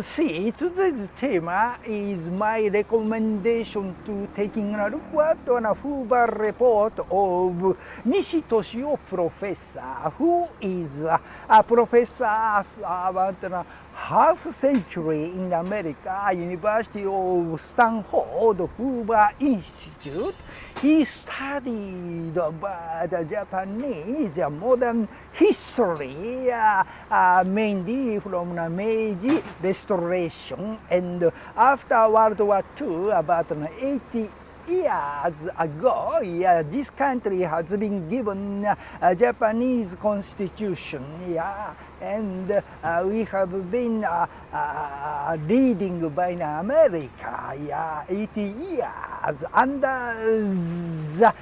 see, today's theme is my recommendation to taking a look at a HOOVER report of Nishi Toshio professor, who is a professor about half century in America, University of Stanford Hoover Institute. He studied about Japanese modern history, mainly from the Meiji Restration, and after World War II, about 80 years ago, this country has been given a Japanese constitution, and we have been leading by America, 80 years under the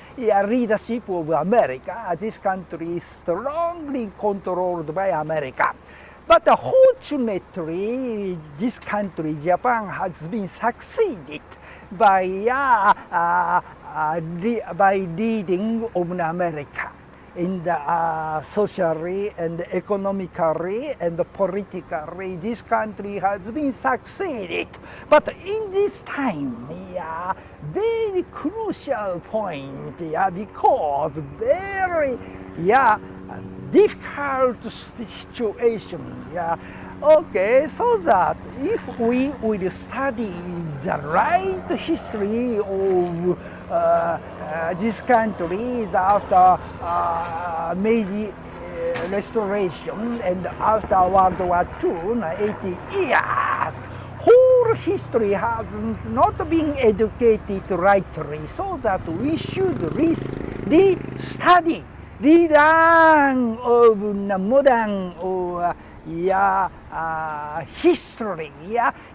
leadership of America. This country is strongly controlled by America. But fortunately, this country, Japan, has been succeeded by leading of America in the socially and economically and politically. This country has been succeeded. But in this time, very crucial point, because very difficult situation. Okay, so that if we will study the right history of this country after Meiji Restoration and after World War II, 80 years, whole history has not been educated rightly, so that we should re-study, relearn of the modern history,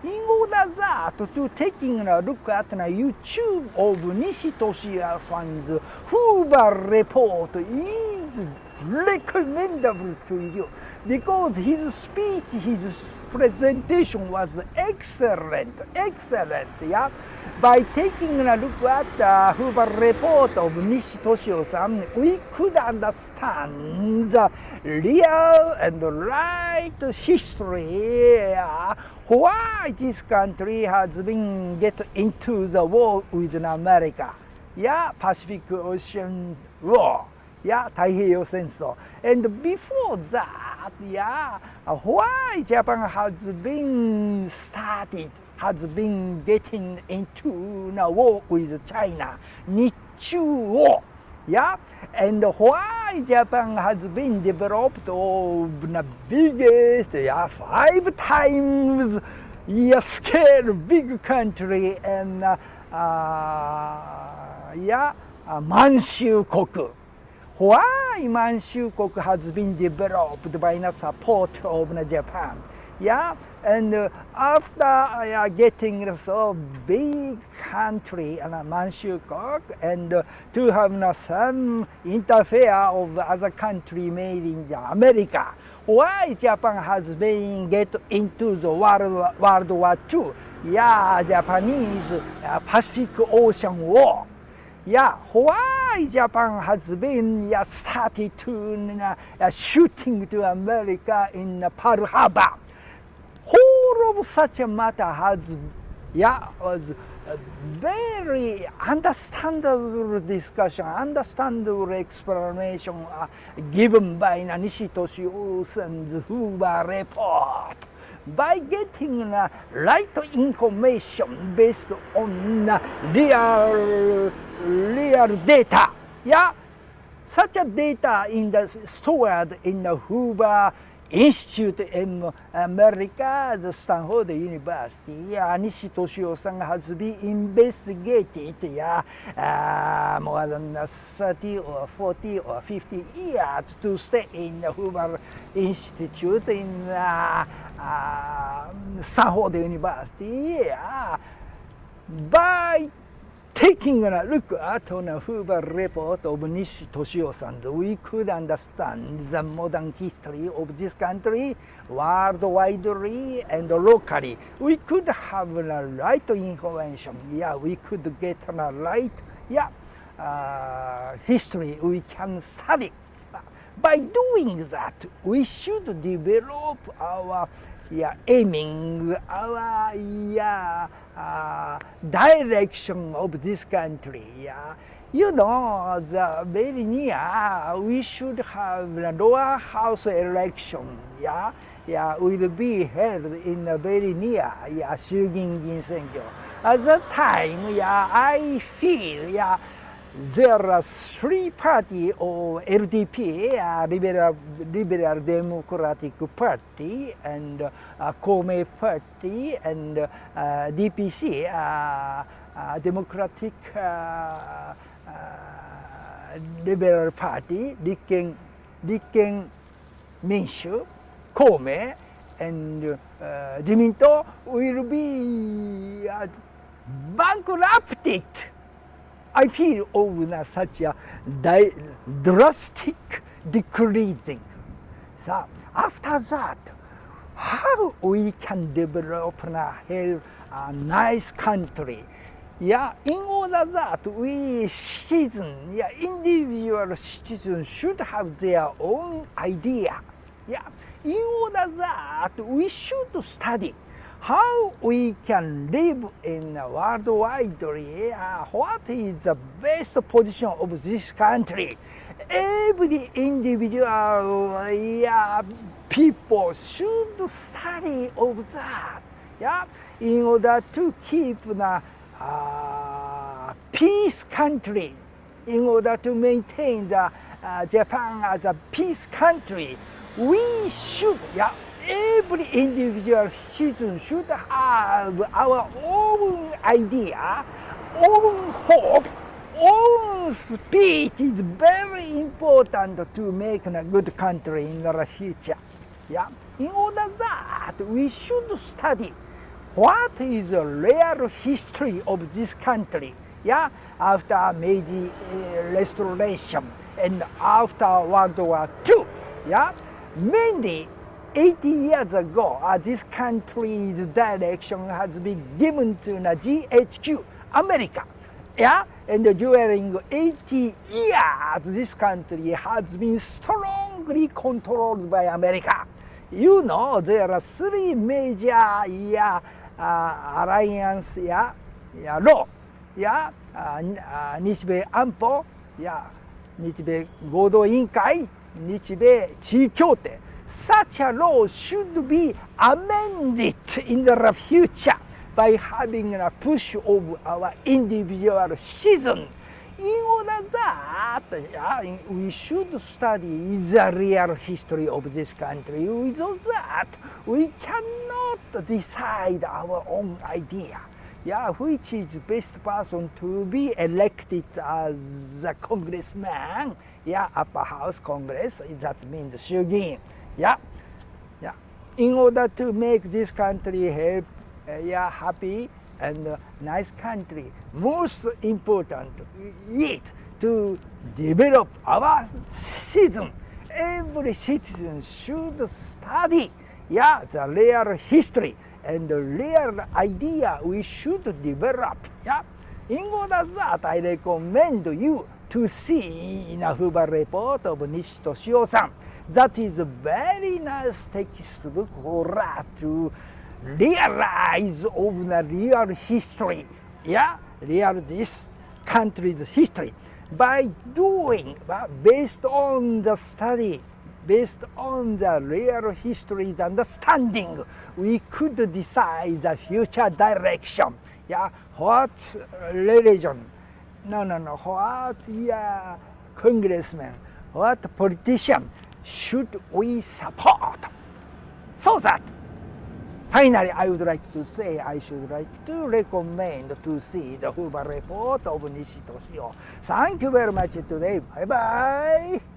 in order that to taking a look at the YouTube of Nishi Toshio-san's HOOVER report is recommendable to you, because his speech, his presentation was excellent, By taking a look at the HOOVER report of Nishi Toshio-san, we could understand the real and right history, why this country has been get into the war with America, Pacific Ocean War, 太平洋戦争. And before that, why Japan has been getting into the war with China, 日中war. And why Japan has been developed of the biggest, 5 times scale big country, and Manchu Koku. Why Manchu Koku has been developed by the support of Japan? And after getting so big country, Manchu Koku, and to have some interfere of other country made in America, why Japan has been get into the World War II? Japanese Pacific Ocean War. Why Japan has been started to shooting to America in Pearl Harbor? Whole of such a matter was very understandable discussion, understandable explanation given by Nishi Toshio-san's HOOVER report. By getting right information based on real data, such a data stored in the HOOVER Institute in America, the Stanford University. Nishi Toshio-san has been investigated more than 30 or 40 or 50 years to stay in the HOOVER Institute in Stanford University. By taking a look at the HOOVER report of Nishi Toshio-san, we could understand the modern history of this country worldwide and locally. We could have the right information. We could get the right history we can study. By doing that, we should develop our aiming our direction of this country. You know, the very near we should have the lower house election. Will be held in the very near 衆議院議員選挙. At that time, I feel there are three parties of LDP, Liberal Democratic Party, and Communist Party, and DPC, Democratic Liberal Party, 立憲民主 Kome and 自民党 will be bankrupted. I feel of such a drastic decreasing. So after that, how we can develop a nice country? In order that we citizens, individual citizens should have their own idea. In order that we should study how we can live in a worldwide, what is the best position of this country. Every individual people should study of that, in order to keep the peace country, in order to maintain the Japan as a peace country. We should, every individual citizen should have our own idea, own hope, own speech is very important to make a good country in the future. In order that we should study what is the real history of this country, after Meiji Restration and after World War II, Mainly 80 years ago, this country's direction has been given to the GHQ, America. And during 80 years, this country has been strongly controlled by America. You know, there are three major alliance law. 日米安保、日米合同委員会、日米地位協定 such a law should be amended in the future by having a push of our individual citizens. In order that we should study the real history of this country. Without that, we cannot decide our own idea. Which is the best person to be elected as a congressman, upper house Congress, that means 衆議院. In order to make this country happy and nice country, most important is to develop our citizen. Every citizen should study the real history and the real idea we should develop. In order that, I recommend you to see the HOOVER Report of 西俊夫さん. That is a very nice textbook for us to realize of the real history, real this country's history. By doing, based on the study, based on the real history's understanding, we could decide the future direction. What religion? What congressman? What politician should we support? So that, finally, I would like to say, I should like to recommend to see the HOOVER Report of 西俊夫. Thank you very much today. Bye bye.